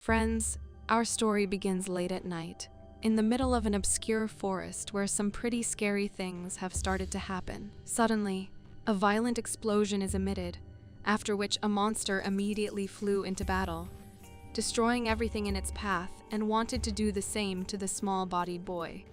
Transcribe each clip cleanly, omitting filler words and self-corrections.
Friends, our story begins late at night, in the middle of an obscure forest where some pretty scary things have started to happen. Suddenly, a violent explosion is emitted, after which a monster immediately flew into battle, destroying everything in its path and wanted to do the same to the small-bodied boy.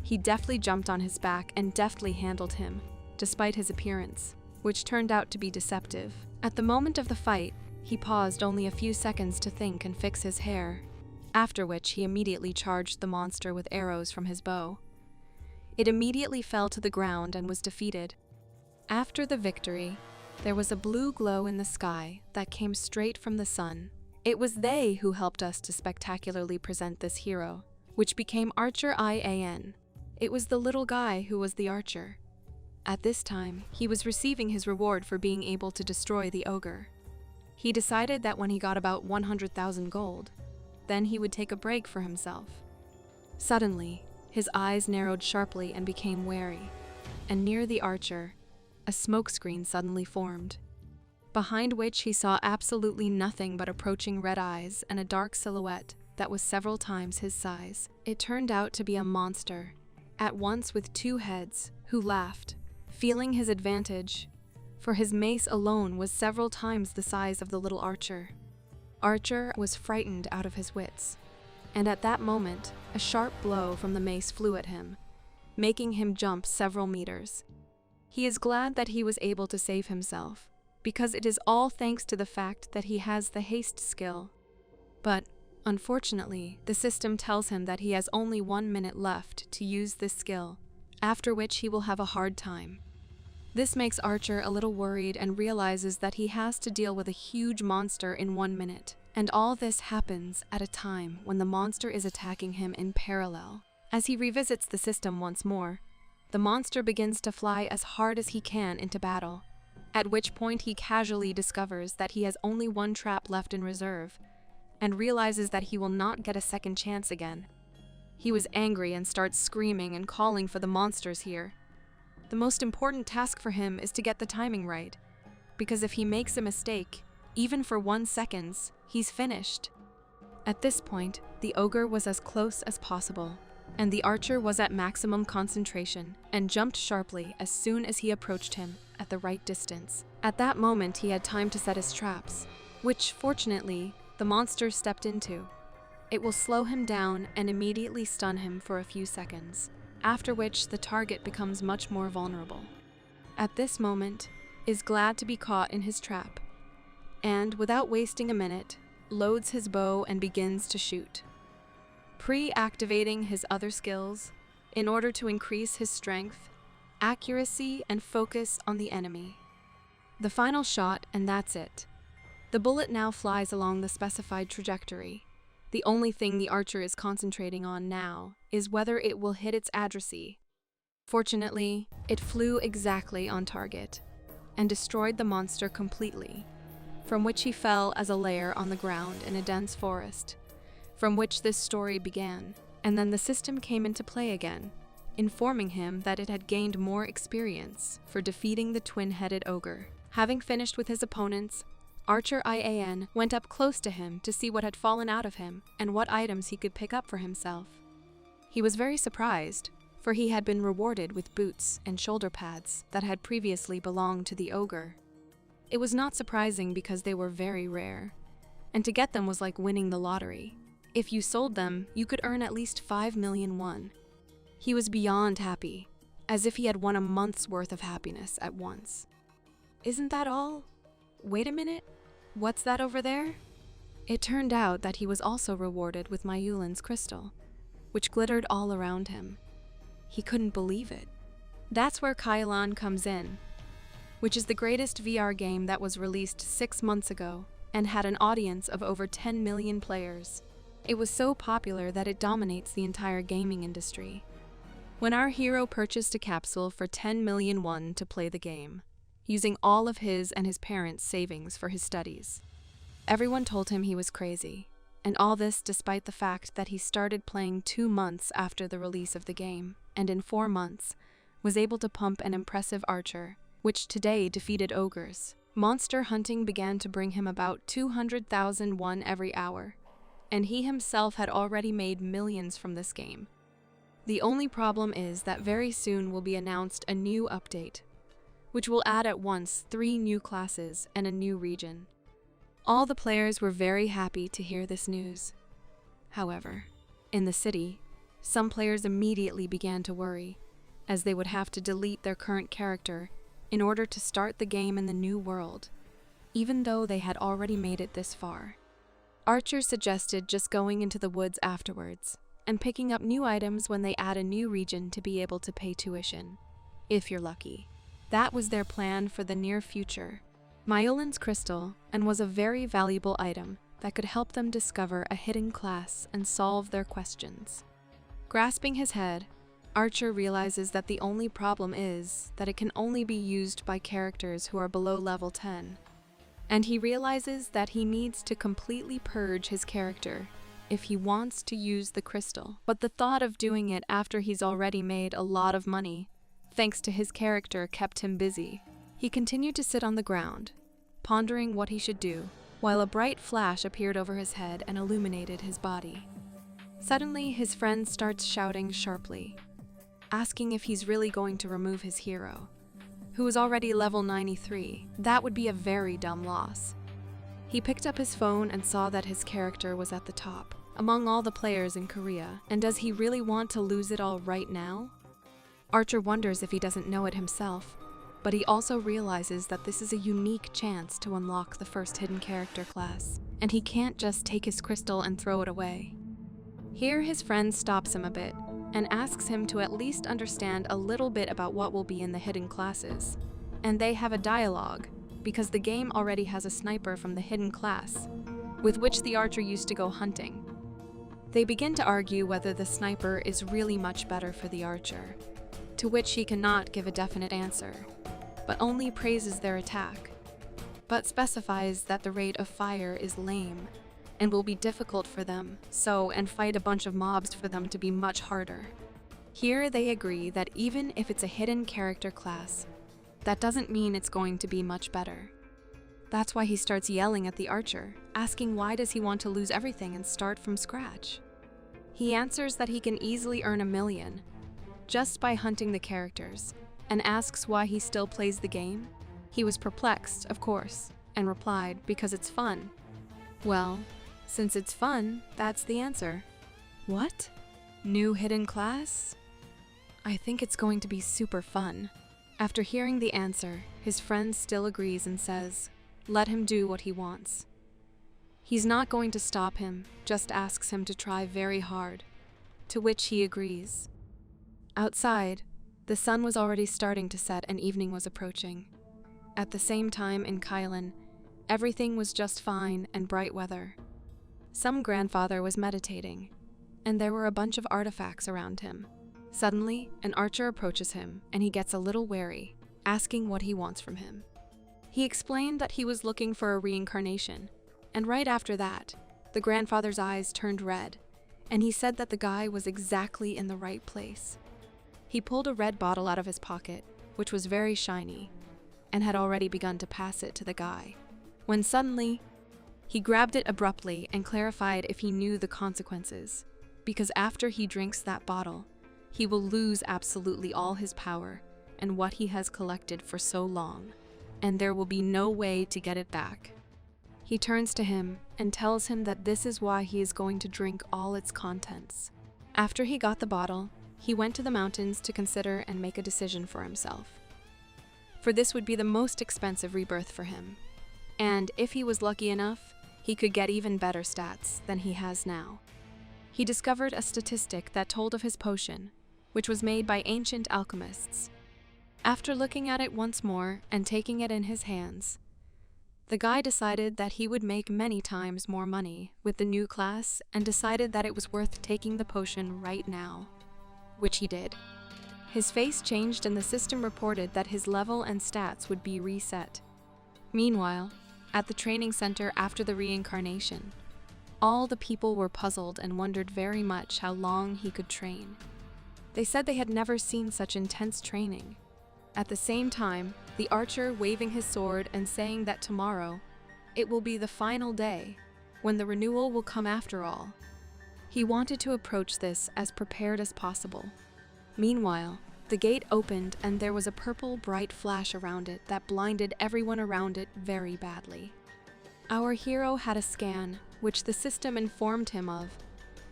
He deftly jumped on his back and deftly handled him, despite his appearance, which turned out to be deceptive. At the moment of the fight, he paused only a few seconds to think and fix his hair, after which he immediately charged the monster with arrows from his bow. It immediately fell to the ground and was defeated. After the victory, there was a blue glow in the sky that came straight from the sun. It was they who helped us to spectacularly present this hero, which became Archer IAN. It was the little guy who was the archer. At this time, he was receiving his reward for being able to destroy the ogre. He decided that when he got about 100,000 gold, then he would take a break for himself. Suddenly, his eyes narrowed sharply and became wary, and near the archer, a smokescreen suddenly formed, behind which he saw absolutely nothing but approaching red eyes and a dark silhouette that was several times his size. It turned out to be a monster, at once with two heads, who laughed, feeling his advantage, for his mace alone was several times the size of the little archer. Archer was frightened out of his wits, and at that moment, a sharp blow from the mace flew at him, making him jump several meters. He is glad that he was able to save himself, because it is all thanks to the fact that he has the haste skill. But, unfortunately, the system tells him that he has only 1 minute left to use this skill, after which he will have a hard time. This makes Archer a little worried and realizes that he has to deal with a huge monster in 1 minute. And all this happens at a time when the monster is attacking him in parallel. As he revisits the system once more, the monster begins to fly as hard as he can into battle, at which point he casually discovers that he has only one trap left in reserve, and realizes that he will not get a second chance again. He was angry and starts screaming and calling for the monsters here. The most important task for him is to get the timing right, because if he makes a mistake, even for 1 second, he's finished. At this point, the ogre was as close as possible, and the archer was at maximum concentration and jumped sharply as soon as he approached him at the right distance. At that moment, he had time to set his traps, which, fortunately, the monster stepped into. It will slow him down and immediately stun him for a few seconds, after which the target becomes much more vulnerable. At this moment, is glad to be caught in his trap, and without wasting a minute, loads his bow and begins to shoot, pre-activating his other skills in order to increase his strength, accuracy, and focus on the enemy. The final shot, and that's it. The bullet now flies along the specified trajectory. The only thing the archer is concentrating on now is whether it will hit its addressee. Fortunately, it flew exactly on target and destroyed the monster completely, from which he fell as a layer on the ground in a dense forest, from which this story began. And then the system came into play again, informing him that it had gained more experience for defeating the twin-headed ogre. Having finished with his opponents, Archer IAN went up close to him to see what had fallen out of him and what items he could pick up for himself. He was very surprised, for he had been rewarded with boots and shoulder pads that had previously belonged to the ogre. It was not surprising because they were very rare, and to get them was like winning the lottery. If you sold them, you could earn at least 5 million won. He was beyond happy, as if he had won a month's worth of happiness at once. Isn't that all? Wait a minute, what's that over there? It turned out that he was also rewarded with Mayulin's crystal, which glittered all around him. He couldn't believe it. That's where Kailan comes in, which is the greatest VR game that was released 6 months ago and had an audience of over 10 million players. It was so popular that it dominates the entire gaming industry. When our hero purchased a capsule for 10 million won to play the game, using all of his and his parents' savings for his studies, everyone told him he was crazy, and all this despite the fact that he started playing 2 months after the release of the game, and in 4 months was able to pump an impressive archer, which today defeated ogres. Monster hunting began to bring him about 200,000 won every hour, and he himself had already made millions from this game. The only problem is that very soon will be announced a new update, which will add at once 3 new classes and a new region. All the players were very happy to hear this news. However, in the city, some players immediately began to worry, as they would have to delete their current character in order to start the game in the new world, even though they had already made it this far. Archer suggested just going into the woods afterwards and picking up new items when they add a new region to be able to pay tuition, if you're lucky. That was their plan for the near future. Myolin's crystal and was a very valuable item that could help them discover a hidden class and solve their questions. Grasping his head, Archer realizes that the only problem is that it can only be used by characters who are below level 10. And he realizes that he needs to completely purge his character if he wants to use the crystal. But the thought of doing it after he's already made a lot of money, thanks to his character, kept him busy. He continued to sit on the ground, pondering what he should do, while a bright flash appeared over his head and illuminated his body. Suddenly, his friend starts shouting sharply, asking if he's really going to remove his hero, who was already level 93. That would be a very dumb loss. He picked up his phone and saw that his character was at the top, among all the players in Korea, and does he really want to lose it all right now? Archer wonders if he doesn't know it himself, but he also realizes that this is a unique chance to unlock the first hidden character class, and he can't just take his crystal and throw it away. Here his friend stops him a bit, and asks him to at least understand a little bit about what will be in the hidden classes. And they have a dialogue, because the game already has a sniper from the hidden class, with which the archer used to go hunting. They begin to argue whether the sniper is really much better for the archer, to which he cannot give a definite answer, but only praises their attack, but specifies that the rate of fire is lame, and will be difficult for them, and fight a bunch of mobs for them to be much harder. Here they agree that even if it's a hidden character class, that doesn't mean it's going to be much better. That's why he starts yelling at the archer, asking why does he want to lose everything and start from scratch. He answers that he can easily earn 1 million just by hunting the characters, and asks why he still plays the game. He was perplexed, of course, and replied, because it's fun. Well, since it's fun, that's the answer. What? New hidden class? I think it's going to be super fun. After hearing the answer, his friend still agrees and says, let him do what he wants. He's not going to stop him, just asks him to try very hard, to which he agrees. Outside, the sun was already starting to set and evening was approaching. At the same time in Kylan, everything was just fine and bright weather. Some grandfather was meditating, and there were a bunch of artifacts around him. Suddenly, an archer approaches him, and he gets a little wary, asking what he wants from him. He explained that he was looking for a reincarnation, and right after that, the grandfather's eyes turned red, and he said that the guy was exactly in the right place. He pulled a red bottle out of his pocket, which was very shiny, and had already begun to pass it to the guy, when suddenly, he grabbed it abruptly and clarified if he knew the consequences, because after he drinks that bottle, he will lose absolutely all his power and what he has collected for so long, and there will be no way to get it back. He turns to him and tells him that this is why he is going to drink all its contents. After he got the bottle, he went to the mountains to consider and make a decision for himself. For this would be the most expensive rebirth for him, and if he was lucky enough, he could get even better stats than he has now. He discovered a statistic that told of his potion, which was made by ancient alchemists. After looking at it once more and taking it in his hands, the guy decided that he would make many times more money with the new class and decided that it was worth taking the potion right now, which he did. His face changed and the system reported that his level and stats would be reset. Meanwhile, at the training center after the reincarnation, all the people were puzzled and wondered very much how long he could train. They said they had never seen such intense training. At the same time, the archer waving his sword and saying that tomorrow, it will be the final day, when the renewal will come after all. He wanted to approach this as prepared as possible. Meanwhile, the gate opened and there was a purple bright flash around it that blinded everyone around it very badly. Our hero had a scan, which the system informed him of,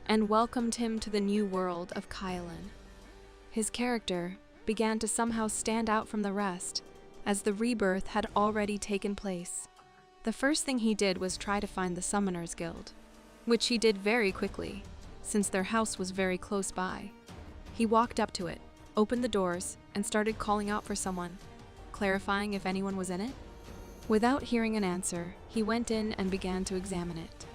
and welcomed him to the new world of Kylan. His character began to somehow stand out from the rest, as the rebirth had already taken place. The first thing he did was try to find the Summoners Guild, which he did very quickly, since their house was very close by. He walked up to it, opened the doors, and started calling out for someone, clarifying if anyone was in it. Without hearing an answer, he went in and began to examine it.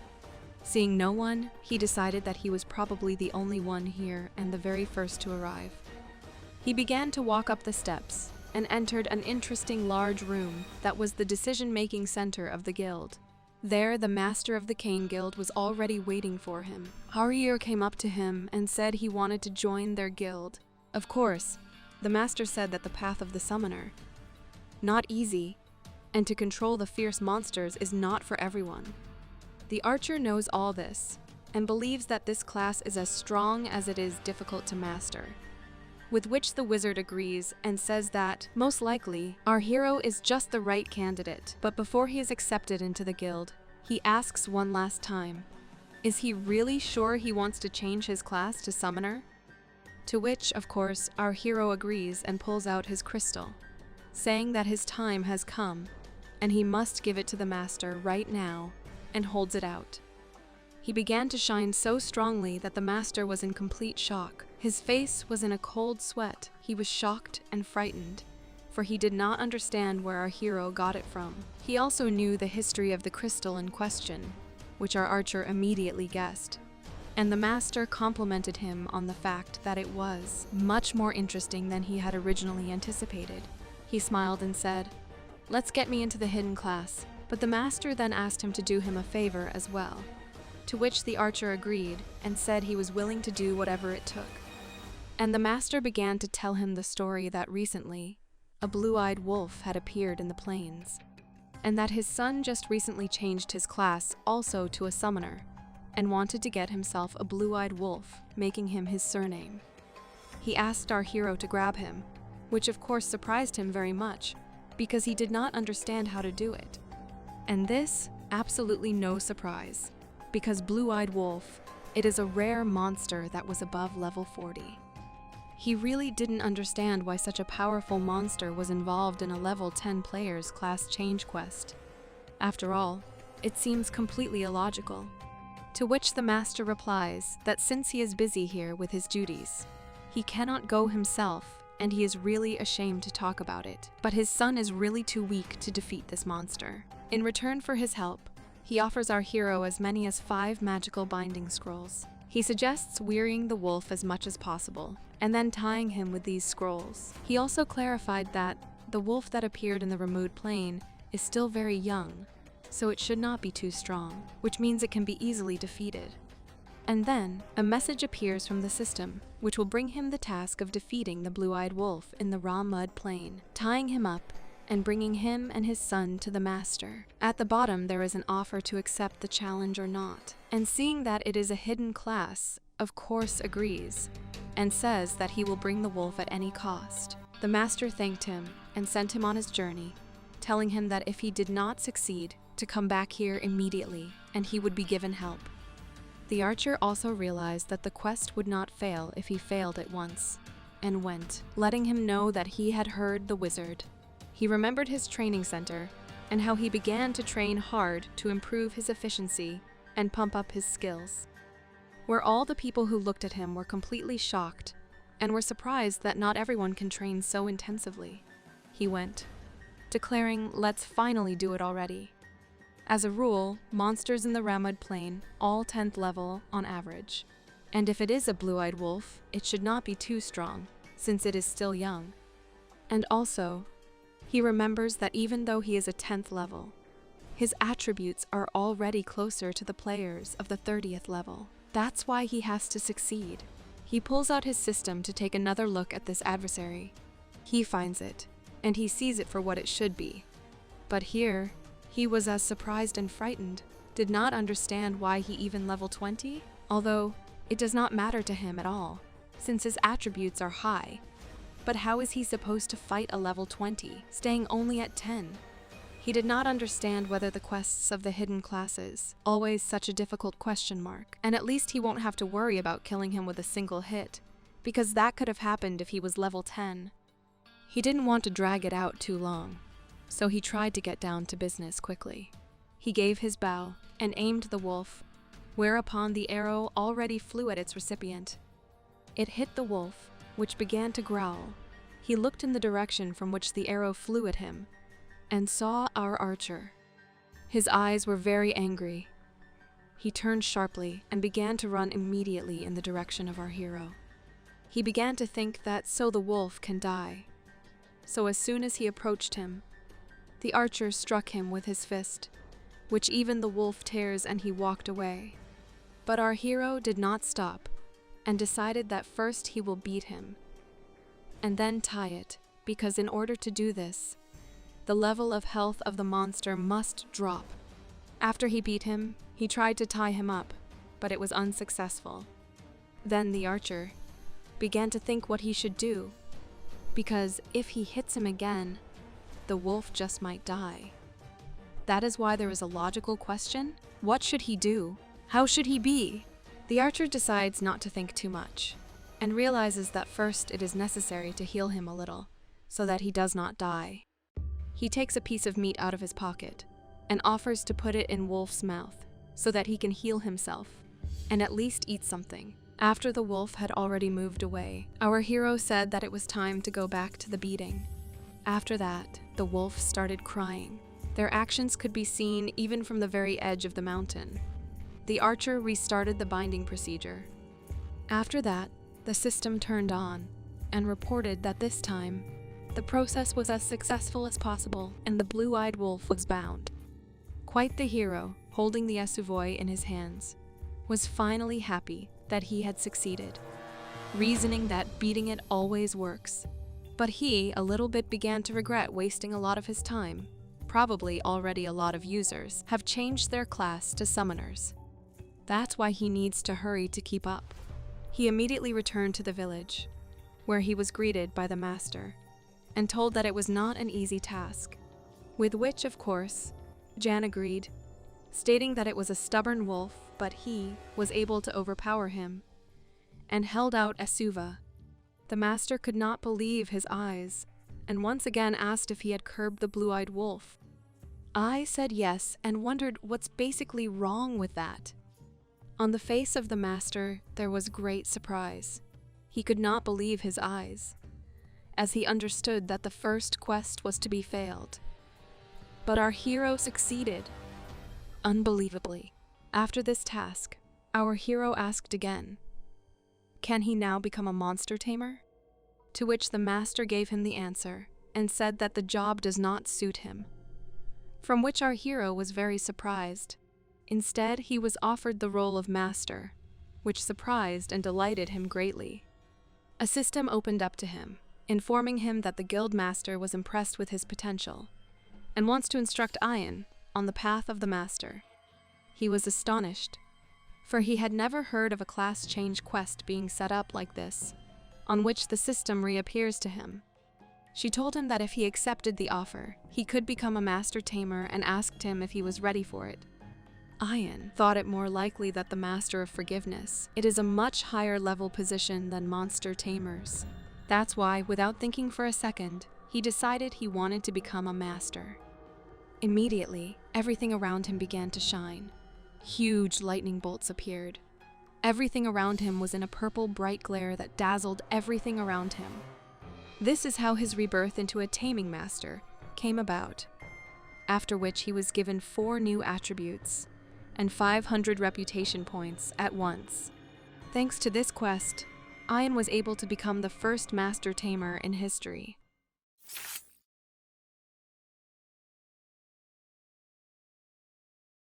Seeing no one, he decided that he was probably the only one here and the very first to arrive. He began to walk up the steps and entered an interesting large room that was the decision-making center of the guild. There, the master of the Cane Guild was already waiting for him. Harir came up to him and said he wanted to join their guild. Of course, the master said that the path of the summoner, not easy, and to control the fierce monsters is not for everyone. The archer knows all this, and believes that this class is as strong as it is difficult to master. With which the wizard agrees and says that, most likely, our hero is just the right candidate. But before he is accepted into the guild, he asks one last time, is he really sure he wants to change his class to summoner? To which, of course, our hero agrees and pulls out his crystal, saying that his time has come, and he must give it to the master right now, and holds it out. He began to shine so strongly that the master was in complete shock. His face was in a cold sweat. He was shocked and frightened, for he did not understand where our hero got it from. He also knew the history of the crystal in question, which our archer immediately guessed. And the master complimented him on the fact that it was much more interesting than he had originally anticipated. He smiled and said, "Let's get me into the hidden class." But the master then asked him to do him a favor as well, to which the archer agreed and said he was willing to do whatever it took. And the master began to tell him the story that recently, a blue-eyed wolf had appeared in the plains, and that his son just recently changed his class also to a summoner, and wanted to get himself a blue-eyed wolf, making him his surname. He asked our hero to grab him, which of course surprised him very much, because he did not understand how to do it. And this, absolutely no surprise, because blue-eyed wolf, it is a rare monster that was above level 40. He really didn't understand why such a powerful monster was involved in a level 10 player's class change quest. After all, it seems completely illogical. To which the master replies that since he is busy here with his duties, he cannot go himself, and he is really ashamed to talk about it. But his son is really too weak to defeat this monster. In return for his help, he offers our hero as many as 5 magical binding scrolls. He suggests wearying the wolf as much as possible, and then tying him with these scrolls. He also clarified that the wolf that appeared in the removed plane is still very young, so it should not be too strong, which means it can be easily defeated. And then, a message appears from the system, which will bring him the task of defeating the blue-eyed wolf in the raw mud plain, tying him up, and bringing him and his son to the master. At the bottom there is an offer to accept the challenge or not, and seeing that it is a hidden class, of course agrees, and says that he will bring the wolf at any cost. The master thanked him and sent him on his journey, telling him that if he did not succeed, to come back here immediately, and he would be given help. The archer also realized that the quest would not fail if he failed at once, and went, letting him know that he had heard the wizard. He remembered his training center, and how he began to train hard to improve his efficiency and pump up his skills. Where all the people who looked at him were completely shocked, and were surprised that not everyone can train so intensively. He went, declaring, "Let's finally do it already." As a rule, monsters in the Ramud Plain, all 10th level on average. And if it is a blue-eyed wolf, it should not be too strong, since it is still young. And also, he remembers that even though he is a 10th level, his attributes are already closer to the players of the 30th level. That's why he has to succeed. He pulls out his system to take another look at this adversary. He finds it, and he sees it for what it should be. But here, he was as surprised and frightened did not understand why he even level 20, although it does not matter to him at all, since his attributes are high. But how is he supposed to fight a level 20, staying only at 10? He did not understand whether the quests of the hidden classes, always such a difficult question mark, and at least he won't have to worry about killing him with a single hit, because that could have happened if he was level 10. He didn't want to drag it out too long, so he tried to get down to business quickly. He gave his bow and aimed the wolf, whereupon the arrow already flew at its recipient. It hit the wolf, which began to growl. He looked in the direction from which the arrow flew at him, and saw our archer. His eyes were very angry. He turned sharply and began to run immediately in the direction of our hero. He began to think that so the wolf can die. So as soon as he approached him, the archer struck him with his fist, which even the wolf tears, and he walked away. But our hero did not stop, and decided that first he will beat him, and then tie it, because in order to do this, the level of health of the monster must drop. After he beat him, he tried to tie him up, but it was unsuccessful. Then the archer began to think what he should do, because if he hits him again, the wolf just might die. That is why there is a logical question. What should he do? How should he be? The archer decides not to think too much, and realizes that first it is necessary to heal him a little, so that he does not die. He takes a piece of meat out of his pocket, and offers to put it in Wolf's mouth, so that he can heal himself, and at least eat something. After the wolf had already moved away, our hero said that it was time to go back to the beating. After that, the wolf started crying. Their actions could be seen even from the very edge of the mountain. The archer restarted the binding procedure. After that, the system turned on and reported that this time, the process was as successful as possible and the blue-eyed wolf was bound. Quite the hero, holding the Asuvoi in his hands, was finally happy that he had succeeded, reasoning that beating it always works. But he, a little bit, began to regret wasting a lot of his time. Probably already a lot of users have changed their class to summoners. That's why he needs to hurry to keep up. He immediately returned to the village, where he was greeted by the master, and told that it was not an easy task, with which, of course, Jan agreed, stating that it was a stubborn wolf, but he was able to overpower him, and held out Asuva. The master could not believe his eyes, and once again asked if he had curbed the blue-eyed wolf. I said yes, and wondered what's basically wrong with that. On the face of the master, there was great surprise. He could not believe his eyes, as he understood that the first quest was to be failed. But our hero succeeded, unbelievably. After this task, our hero asked again, can he now become a monster tamer? To which the master gave him the answer, and said that the job does not suit him. From which our hero was very surprised. Instead, he was offered the role of master, which surprised and delighted him greatly. A system opened up to him, informing him that the guild master was impressed with his potential, and wants to instruct Ian on the path of the master. He was astonished, for he had never heard of a class change quest being set up like this, on which the system reappears to him. She told him that if he accepted the offer, he could become a master tamer, and asked him if he was ready for it. Ian thought it more likely that the Master of Forgiveness. It is a much higher level position than monster tamers. That's why, without thinking for a second, he decided he wanted to become a master. Immediately, everything around him began to shine. Huge lightning bolts appeared. Everything around him was in a purple bright glare that dazzled everything around him. This is how his rebirth into a taming master came about, after which he was given 4 new attributes and 500 reputation points at once. Thanks to this quest, Ian was able to become the first master tamer in history.